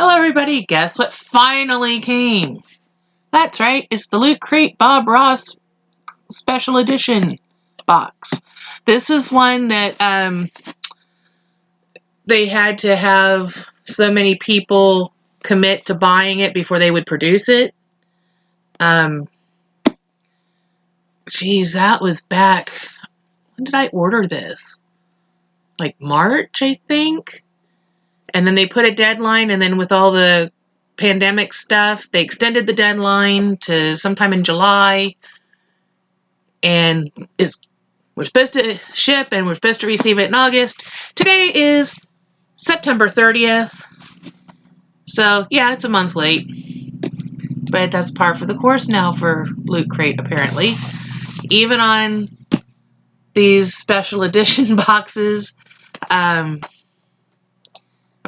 Hello everybody, guess what finally came? That's right, it's the Loot Crate Bob Ross Special Edition box. This is one that they had to have so many people commit to buying it before they would produce it. Geez, that was back, when did I order this? Like March, I think? And then they put a deadline, and then with all the pandemic stuff, they extended the deadline to sometime in July. And we're supposed to ship, and we're supposed to receive it in August. Today is September 30th. So, yeah, it's a month late. But that's par for the course now for Loot Crate, apparently. Even on these special edition boxes,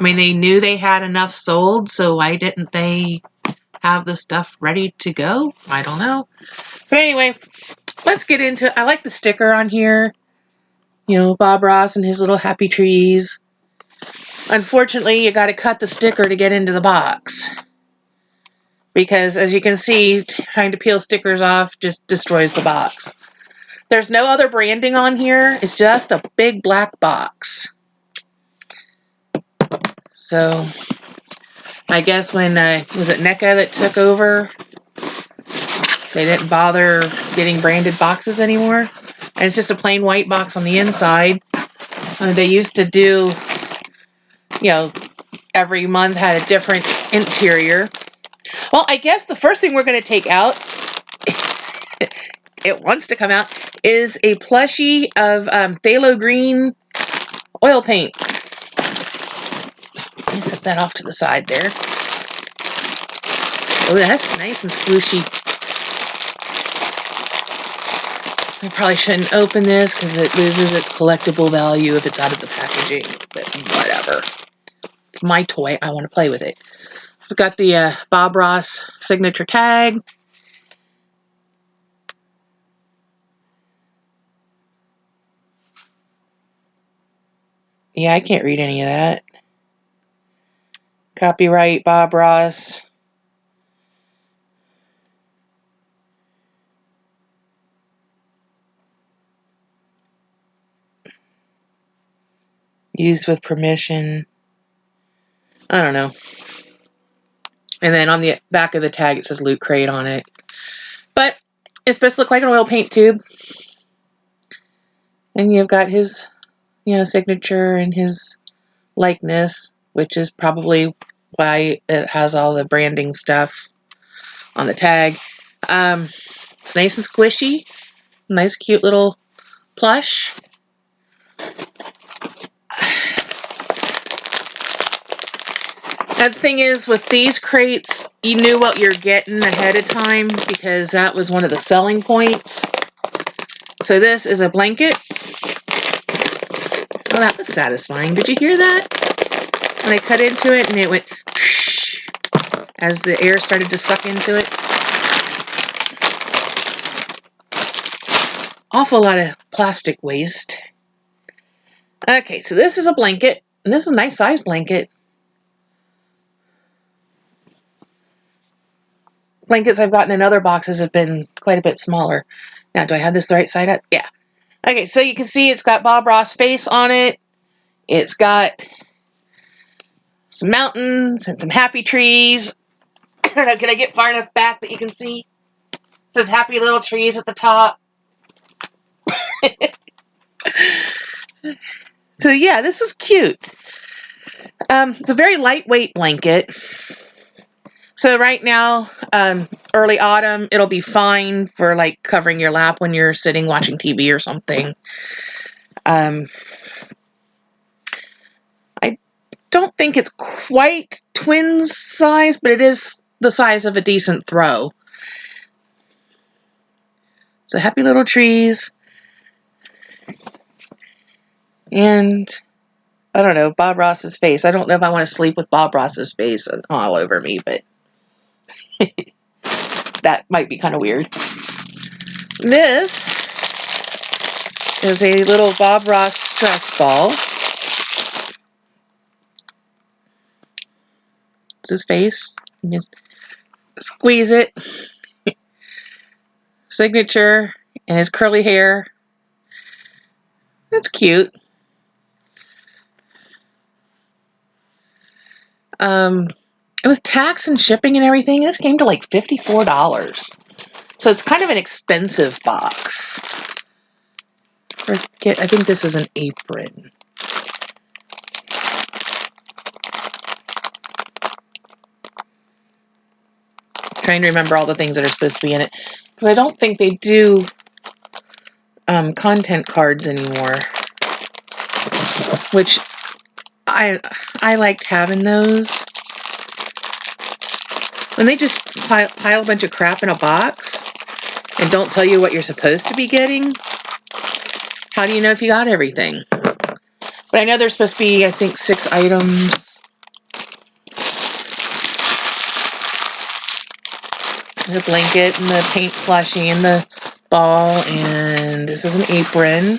I mean, they knew they had enough sold, so why didn't they have the stuff ready to go? I don't know. But anyway, let's get into it. I like the sticker on here. You know, Bob Ross and his little happy trees. Unfortunately, you got to cut the sticker to get into the box. Because, as you can see, trying to peel stickers off just destroys the box. There's no other branding on here. It's just a big black box. So, I guess when, was it NECA that took over? They didn't bother getting branded boxes anymore. And it's just a plain white box on the inside. They used to do, you know, every month had a different interior. Well, I guess the first thing we're going to take out, it wants to come out, is a plushie of phthalo green oil paint. Let me set that off to the side there. Oh, that's nice and squishy. I probably shouldn't open this because it loses its collectible value if it's out of the packaging, but whatever. It's my toy. I want to play with it. It's got the Bob Ross signature tag. Yeah, I can't read any of that. Copyright Bob Ross. Used with permission. I don't know. And then on the back of the tag, it says Loot Crate on it. But it's supposed to look like an oil paint tube. And you've got his, you know, signature and his likeness, which is probably why it has all the branding stuff on the tag. It's nice and squishy. Nice, cute little plush. And the thing is, with these crates, you knew what you're getting ahead of time because that was one of the selling points. So this is a blanket. Oh, that was satisfying. Did you hear that? When I cut into it and it went whoosh, as the air started to suck into it. Awful lot of plastic waste. Okay, so this is a blanket. And this is a nice size blanket. Blankets I've gotten in other boxes have been quite a bit smaller. Now, do I have this the right side up? Yeah. Okay, so you can see it's got Bob Ross face on it. It's got some mountains and some happy trees. I don't know, can I get far enough back that you can see? It says happy little trees at the top. So yeah, this is cute. It's a very lightweight blanket. So right now, early autumn, it'll be fine for like covering your lap when you're sitting watching TV or something. I don't think it's quite twins size, but it is the size of a decent throw. So happy little trees. And I don't know, Bob Ross's face. I don't know if I want to sleep with Bob Ross's face all over me, but that might be kind of weird. This is a little Bob Ross stress ball. It's his face. You just squeeze it. Signature and his curly hair. That's cute. With tax and shipping and everything, this came to like $54. So it's kind of an expensive box. I think this is an apron. Trying to remember all the things that are supposed to be in it, because I don't think they do content cards anymore, which I liked having those. When they just pile a bunch of crap in a box and don't tell you what you're supposed to be getting, how do you know if you got everything? But I know there's supposed to be, I think, 6 items. The blanket and the paint plushie and the ball, and this is an apron.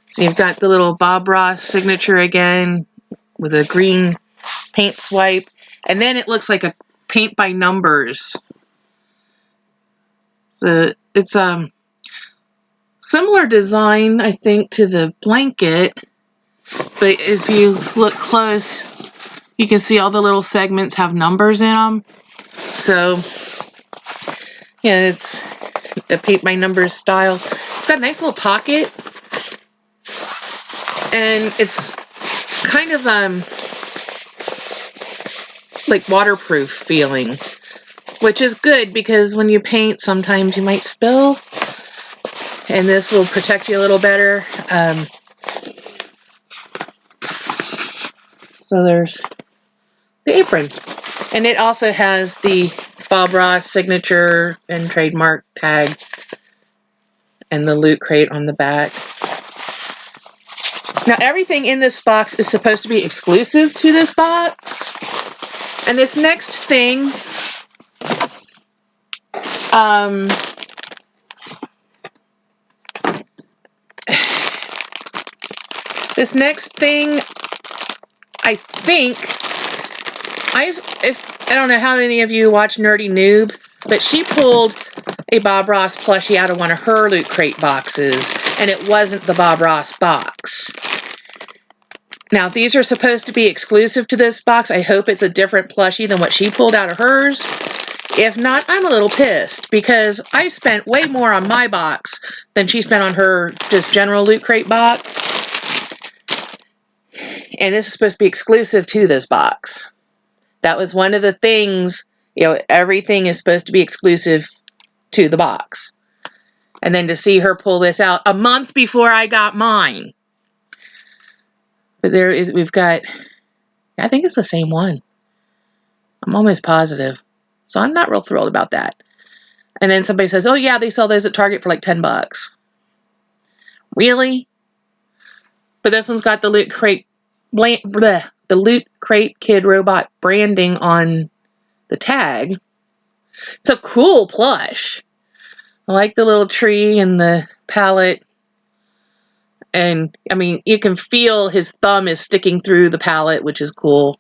So you've got the little Bob Ross signature again with a green paint swipe, and then it looks like a paint by numbers. So it's similar design, I think, to the blanket, but if you look close, you can see all the little segments have numbers in them. So yeah, it's a paint by numbers style. It's got a nice little pocket, and it's kind of like waterproof feeling, which is good because when you paint, sometimes you might spill, and this will protect you a little better. So there's the apron, and it also has the Bob Ross signature and trademark tag and the Loot Crate on the back. Now everything in this box is supposed to be exclusive to this box. And this next thing, I think, I don't know how many of you watch Nerdy Noob, but she pulled a Bob Ross plushie out of one of her Loot Crate boxes, and it wasn't the Bob Ross box. Now, if these are supposed to be exclusive to this box, I hope it's a different plushie than what she pulled out of hers. If not, I'm a little pissed, because I spent way more on my box than she spent on her just general Loot Crate box. And this is supposed to be exclusive to this box. That was one of the things, you know, everything is supposed to be exclusive to the box. And then to see her pull this out a month before I got mine. But we've got, I think it's the same one. I'm almost positive. So I'm not real thrilled about that. And then somebody says, oh yeah, they sell those at Target for like $10. Really? But this one's got the Loot Crate, the Loot Crate Kid Robot branding on the tag. It's a cool plush. I like the little tree and the palette. And, I mean, you can feel his thumb is sticking through the palette, which is cool.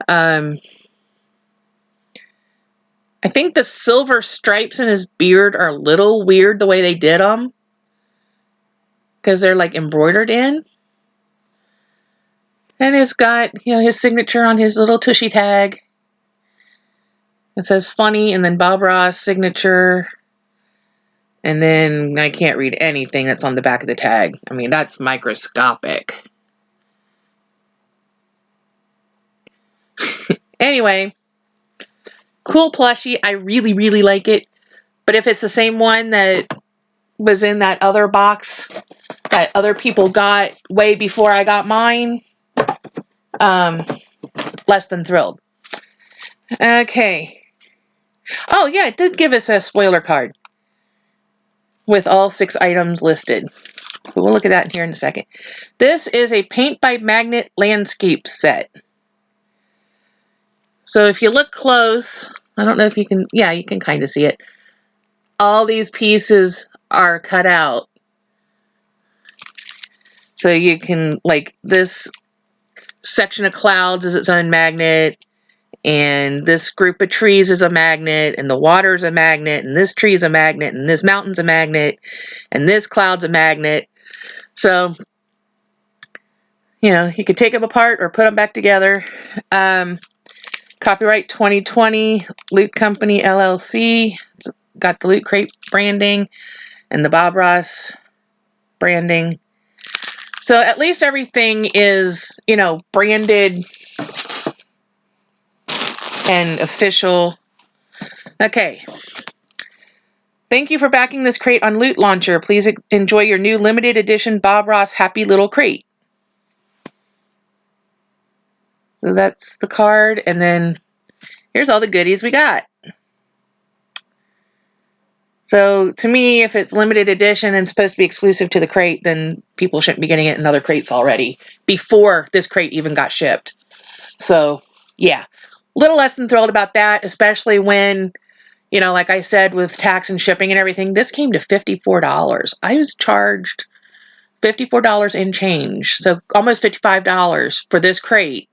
I think the silver stripes in his beard are a little weird the way they did them, because they're like embroidered in. And it's got, you know, his signature on his little tushy tag. It says funny, and then Bob Ross signature. And then I can't read anything that's on the back of the tag. I mean, that's microscopic. Anyway, cool plushie. I really, really like it. But if it's the same one that was in that other box that other people got way before I got mine, less than thrilled. Okay. Oh, yeah, it did give us a spoiler card with all 6 items listed. But we'll look at that here in a second. This is a Paint by Magnet landscape set. So if you look close, I don't know if you can, yeah, you can kind of see it. All these pieces are cut out. So you can, like, this section of clouds is its own magnet, and this group of trees is a magnet, and the water's a magnet, and this tree's a magnet, and this mountain's a magnet, and this cloud's a magnet. So, you know, you could take them apart or put them back together. Copyright 2020, Loot Company, LLC. It's got the Loot Crate branding and the Bob Ross branding. So at least everything is, you know, branded and official. Okay. Thank you for backing this crate on Loot Launcher. Please enjoy your new limited edition Bob Ross Happy Little Crate. So that's the card, and then here's all the goodies we got. So to me, if it's limited edition and supposed to be exclusive to the crate, then people shouldn't be getting it in other crates already before this crate even got shipped. So yeah, a little less than thrilled about that, especially when, you know, like I said, with tax and shipping and everything, this came to $54. I was charged $54 in change, so almost $55 for this crate.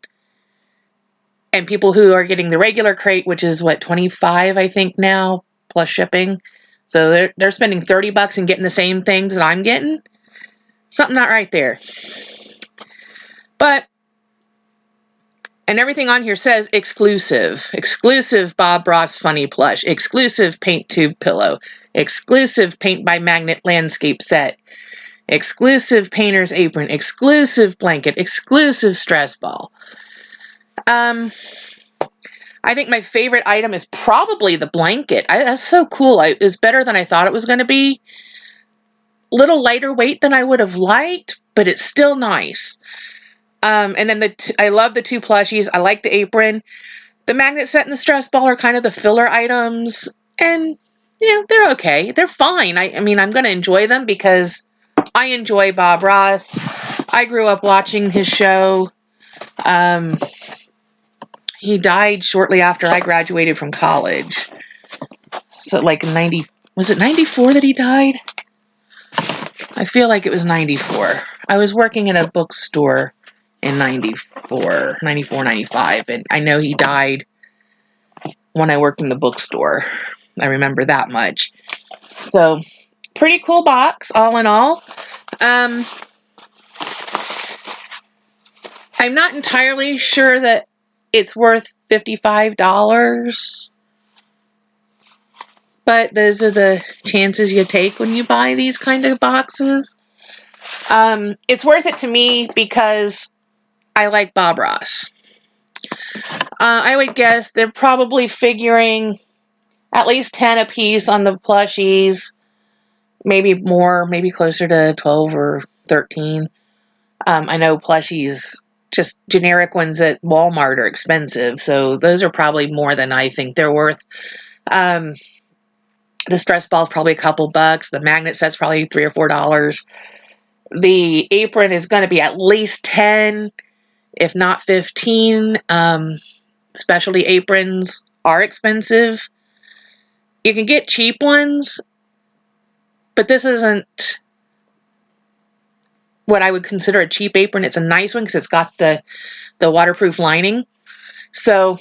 And people who are getting the regular crate, which is what, $25, I think now, plus shipping. So they're spending $30 and getting the same things that I'm getting. Something not right there. But, and everything on here says exclusive. Exclusive Bob Ross Funny Plush. Exclusive Paint Tube Pillow. Exclusive Paint by Magnet Landscape Set. Exclusive Painter's Apron. Exclusive Blanket. Exclusive Stress Ball. I think my favorite item is probably the blanket. That's so cool. It was better than I thought it was going to be. Little lighter weight than I would have liked, but it's still nice. And then I love the two plushies. I like the apron. The magnet set and the stress ball are kind of the filler items, and you know, they're okay. They're fine. I mean, I'm going to enjoy them because I enjoy Bob Ross. I grew up watching his show. He died shortly after I graduated from college. So like 90, was it 94 that he died? I feel like it was 94. I was working in a bookstore in 94, 95, and I know he died when I worked in the bookstore. I remember that much. So, pretty cool box, all in all. I'm not entirely sure that it's worth $55, but those are the chances you take when you buy these kind of boxes. It's worth it to me because I like Bob Ross. I would guess they're probably figuring at least 10 a piece on the plushies, maybe more, maybe closer to 12 or 13. I know plushies, just generic ones at Walmart, are expensive, so those are probably more than I think they're worth. The stress ball is probably a couple bucks. The magnet set's probably $3 or $4. The apron is going to be at least 10, if not 15. Specialty aprons are expensive. You can get cheap ones, but this isn't what I would consider a cheap apron. It's a nice one because it's got the waterproof lining. So,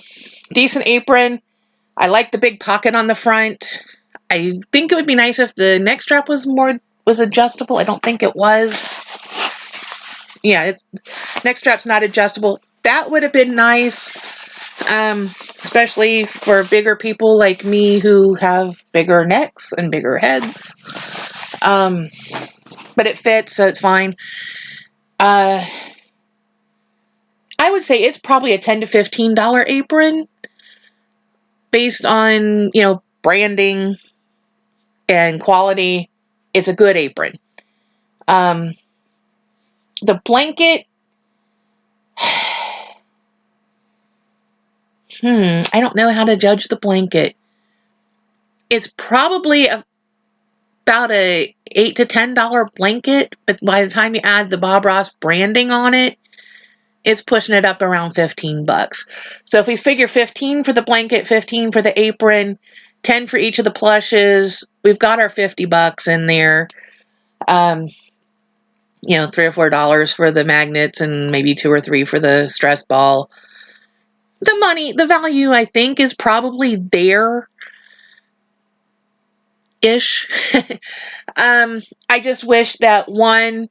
decent apron. I like the big pocket on the front. I think it would be nice if the neck strap was adjustable. I don't think it was. Yeah, neck strap's not adjustable. That would have been nice, especially for bigger people like me who have bigger necks and bigger heads. But it fits, so it's fine. I would say it's probably a $10 to $15 apron based on, you know, branding and quality. It's a good apron. The blanket, I don't know how to judge the blanket. It's probably about a $8 to $10 blanket, but by the time you add the Bob Ross branding on it, it's pushing it up around $15. So if we figure 15 for the blanket, 15 for the apron, 10 for each of the plushes, we've got our $50 in there. $3 or $4 for the magnets and maybe $2 or $3 for the stress ball. The value, I think, is probably there-ish. I just wish that, one,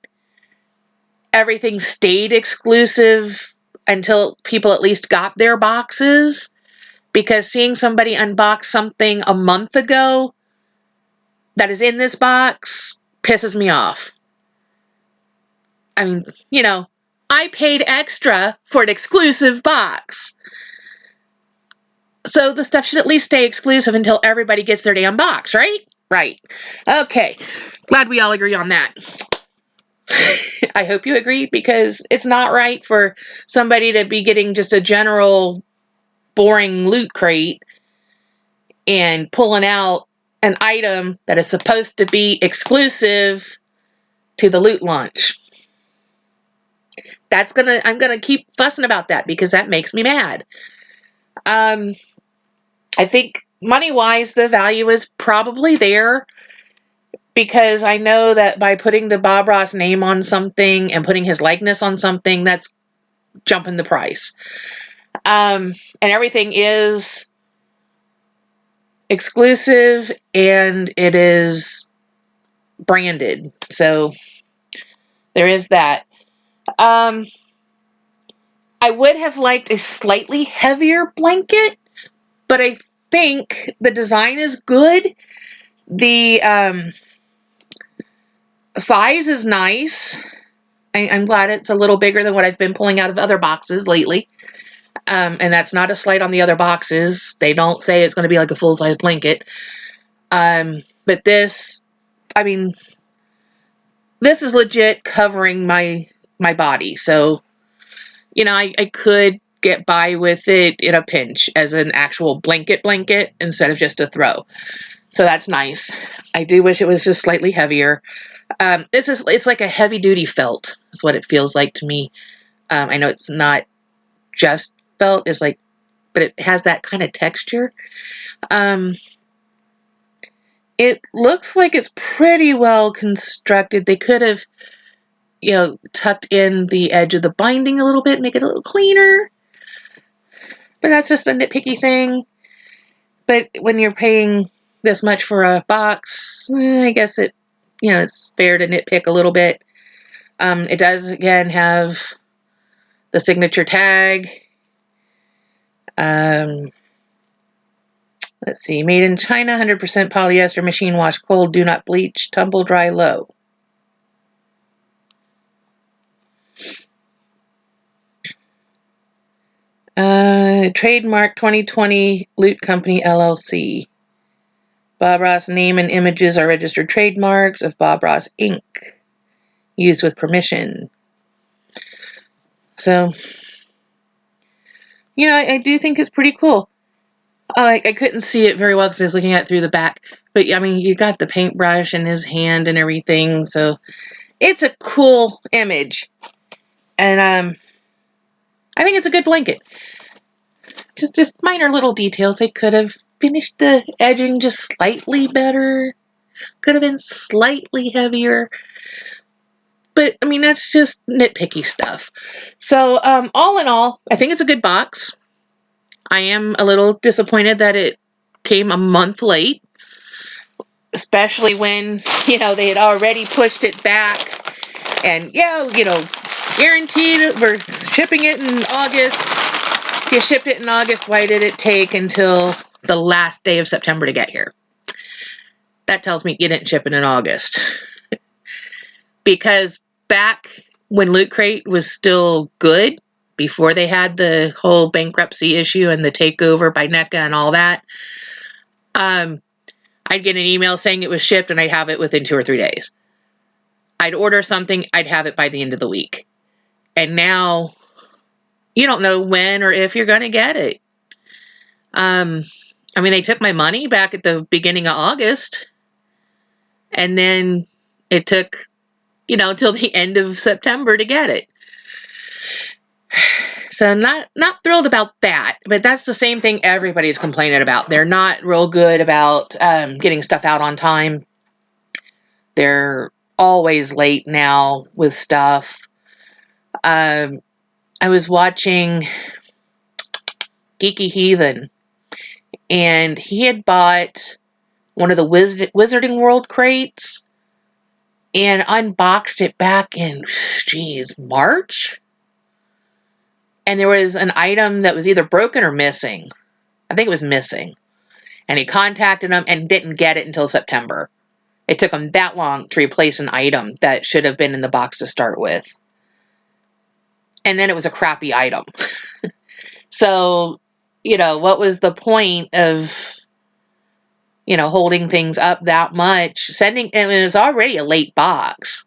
everything stayed exclusive until people at least got their boxes, because seeing somebody unbox something a month ago that is in this box pisses me off. I mean, I paid extra for an exclusive box. So the stuff should at least stay exclusive until everybody gets their damn box, right? Right. Okay. Glad we all agree on that. I hope you agree, because it's not right for somebody to be getting just a general boring loot crate and pulling out an item that is supposed to be exclusive to the loot launch. I'm gonna keep fussing about that because that makes me mad. I think money-wise, the value is probably there, because I know that by putting the Bob Ross name on something and putting his likeness on something, that's jumping the price. And everything is exclusive and it is branded. So there is that. I would have liked a slightly heavier blanket, but I think the design is good. The size is nice. I'm glad it's a little bigger than what I've been pulling out of other boxes lately. And that's not a slight on the other boxes. They don't say it's going to be like a full-size blanket. But this, this is legit covering my body. So, I could get by with it in a pinch as an actual blanket instead of just a throw. So that's nice. I do wish it was just slightly heavier. It's like a heavy-duty felt is what it feels like to me. I know it's not just felt, but it has that kind of texture. It looks like it's pretty well constructed. They could have, tucked in the edge of the binding a little bit, make it a little cleaner. But that's just a nitpicky thing. But when you're paying this much for a box, I guess it's fair to nitpick a little bit. It does, again, have the signature tag. Let's see. Made in China, 100% polyester, machine wash cold, do not bleach, tumble dry low. Trademark 2020 Loot Company LLC. Bob Ross name and images are registered trademarks of Bob Ross Inc. Used with permission. So, I do think it's pretty cool. I couldn't see it very well because I was looking at it through the back. But, you got the paintbrush in his hand and everything. So, it's a cool image. And, I think it's a good blanket. Just minor little details. They could have finished the edging just slightly better. Could have been slightly heavier. But, that's just nitpicky stuff. So, all in all, I think it's a good box. I am a little disappointed that it came a month late. Especially when, they had already pushed it back. And, guaranteed we're shipping it in August. If you shipped it in August, why did it take until the last day of September to get here? That tells me you didn't ship it in August. Because back when Loot Crate was still good, before they had the whole bankruptcy issue and the takeover by NECA and all that, I'd get an email saying it was shipped and I'd have it within 2 or 3 days. I'd order something, I'd have it by the end of the week. And now, you don't know when or if you're going to get it. They took my money back at the beginning of August. And then it took, till the end of September to get it. So not thrilled about that. But that's the same thing everybody's complaining about. They're not real good about getting stuff out on time. They're always late now with stuff. I was watching Geeky Heathen, and he had bought one of the Wizarding World crates and unboxed it back in, March? And there was an item that was either broken or missing. I think it was missing. And he contacted them and didn't get it until September. It took him that long to replace an item that should have been in the box to start with. And then it was a crappy item. So, what was the point of, holding things up that much? It was already a late box.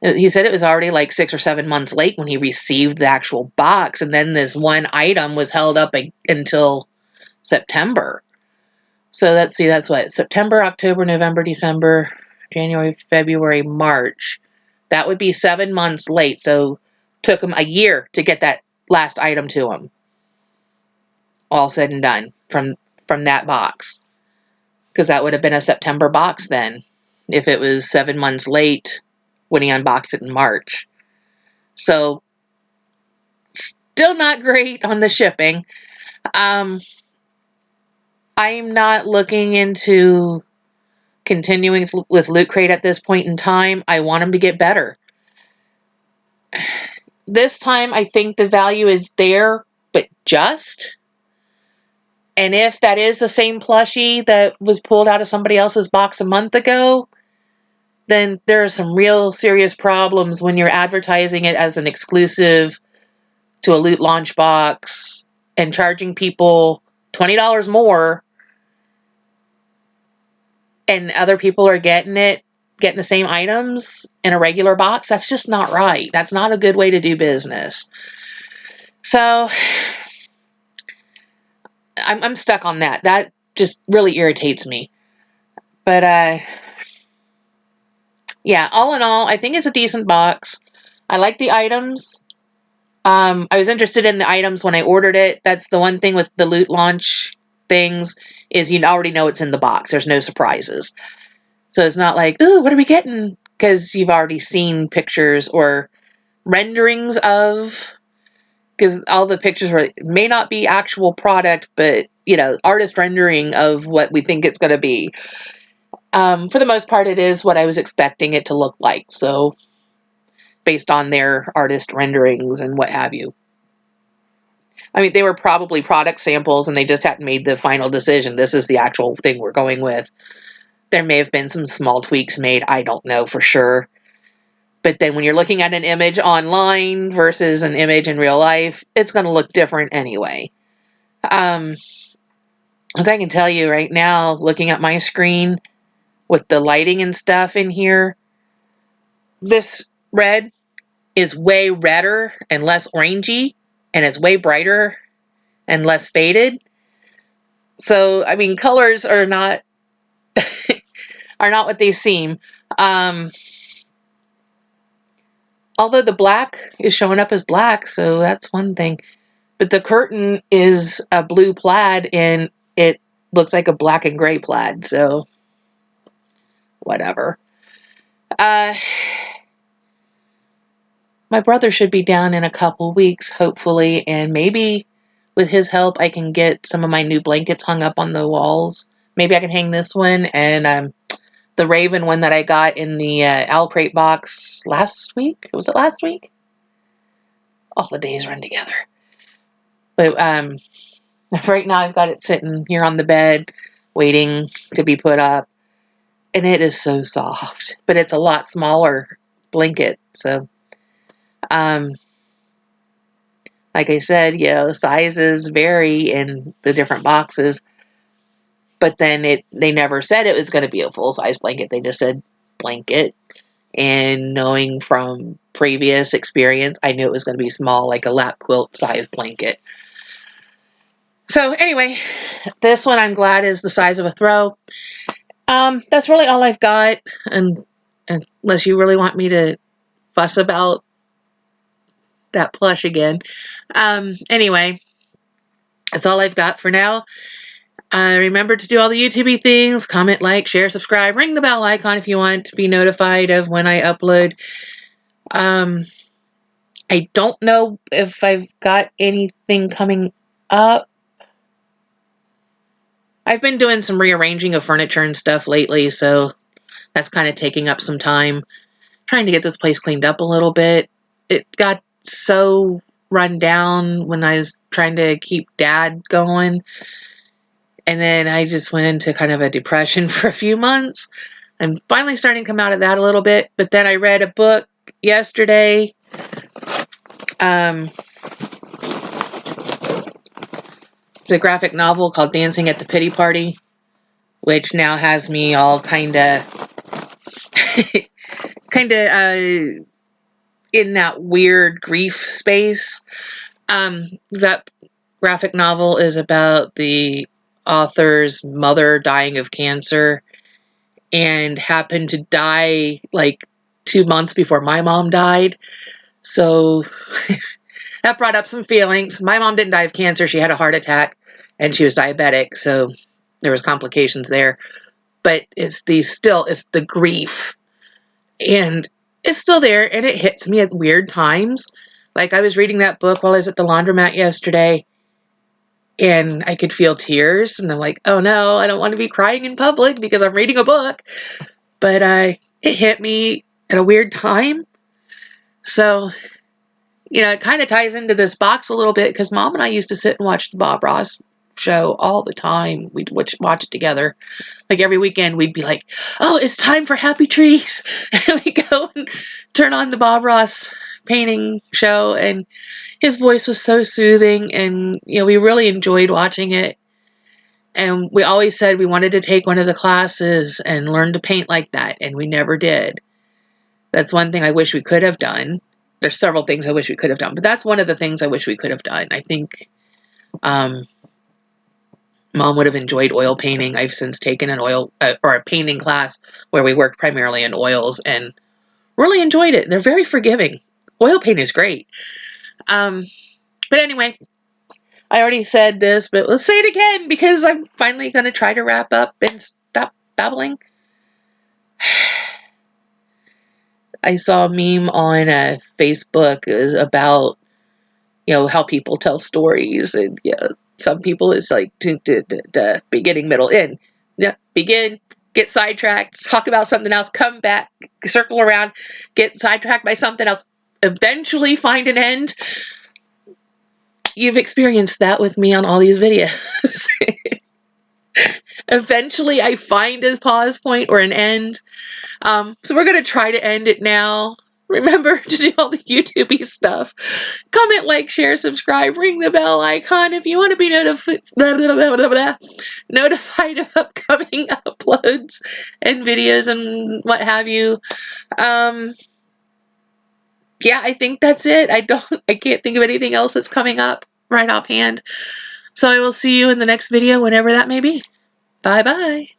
He said it was already like 6 or 7 months late when he received the actual box. And then this one item was held up until September. So that's what, September, October, November, December, January, February, March. That would be 7 months late. So took him a year to get that last item to him. All said and done from that box. Because that would have been a September box then, if it was 7 months late when he unboxed it in March. So still not great on the shipping. I'm not looking into continuing with Loot Crate at this point in time. I want him to get better. This time, I think the value is there, but just. And if that is the same plushie that was pulled out of somebody else's box a month ago, then there are some real serious problems when you're advertising it as an exclusive to a Loot Launch box and charging people $20 more, and other people are getting the same items in a regular box. That's just not right. That's not a good way to do business. So I'm stuck on that. That just really irritates me. But yeah, all in all, I think it's a decent box. I like the items. I was interested in the items when I ordered it. That's the one thing with the Loot Launch things, is you already know it's in the box. There's no surprises. So it's not like, ooh, what are we getting? Because you've already seen pictures or renderings of, because all the pictures may not be actual product, but, artist rendering of what we think it's going to be. For the most part, it is what I was expecting it to look like. So based on their artist renderings and what have you. I mean, they were probably product samples and they just hadn't made the final decision. This is the actual thing we're going with. There may have been some small tweaks made. I don't know for sure. But then when you're looking at an image online versus an image in real life, it's going to look different anyway. As I can tell you right now, looking at my screen with the lighting and stuff in here, this red is way redder and less orangey, and it's way brighter and less faded. So, I mean, colors are not what they seem. Although the black is showing up as black, so that's one thing. But the curtain is a blue plaid, and it looks like a black and gray plaid, so whatever. My brother should be down in a couple weeks, hopefully, and maybe with his help, I can get some of my new blankets hung up on the walls. Maybe I can hang this one and the Raven one that I got in the Owl Crate box last week. Was it last week? All the days run together. But right now I've got it sitting here on the bed, waiting to be put up, and it is so soft. But it's a lot smaller blanket, so. Like I said, sizes vary in the different boxes, but then they never said it was going to be a full-size blanket. They just said blanket, and knowing from previous experience, I knew it was going to be small, like a lap quilt size blanket. So anyway, this one I'm glad is the size of a throw. That's really all I've got, and unless you really want me to fuss about that plush again. Anyway, that's all I've got for now. Remember to do all the YouTube things, comment, like, share, subscribe, ring the bell icon if you want to be notified of when I upload. I don't know if I've got anything coming up. I've been doing some rearranging of furniture and stuff lately, so that's kind of taking up some time. Trying to get this place cleaned up a little bit. It got so run down when I was trying to keep Dad going. And then I just went into kind of a depression for a few months. I'm finally starting to come out of that a little bit. But then I read a book yesterday. It's a graphic novel called Dancing at the Pity Party, which now has me all kind of in that weird grief space. That graphic novel is about the author's mother dying of cancer and happened to die like 2 months before my mom died. So that brought up some feelings. My mom didn't die of cancer. She had a heart attack and she was diabetic. So there was complications there. But it's the grief. And it's still there, and it hits me at weird times. Like, I was reading that book while I was at the laundromat yesterday, and I could feel tears, and I'm like, oh no, I don't want to be crying in public because I'm reading a book. But it hit me at a weird time. So, it kind of ties into this box a little bit, because Mom and I used to sit and watch the Bob Ross show all the time. We'd watch it together. Like, every weekend we'd be like, oh, it's time for Happy Trees. And we go and turn on the Bob Ross painting show, and his voice was so soothing, and we really enjoyed watching it. And we always said we wanted to take one of the classes and learn to paint like that, and we never did. That's one thing I wish we could have done. There's several things I wish we could have done, but that's one of the things I wish we could have done. I think Mom would have enjoyed oil painting. I've since taken an oil or a painting class where we worked primarily in oils and really enjoyed it. They're very forgiving. Oil paint is great. But anyway, I already said this, but let's say it again because I'm finally going to try to wrap up and stop babbling. I saw a meme on Facebook. It was about, how people tell stories, and some people it's like beginning, middle, end. Yeah, begin, get sidetracked, talk about something else, come back, circle around, get sidetracked by something else, eventually find an end. You've experienced that with me on all these videos. Eventually I find a pause point or an end. So we're going to try to end it now. Remember to do all the YouTube-y stuff. Comment, like, share, subscribe, ring the bell icon if you want to be notified of upcoming uploads and videos and what have you. Yeah, I think that's it. I can't think of anything else that's coming up right offhand. So I will see you in the next video, whenever that may be. Bye-bye.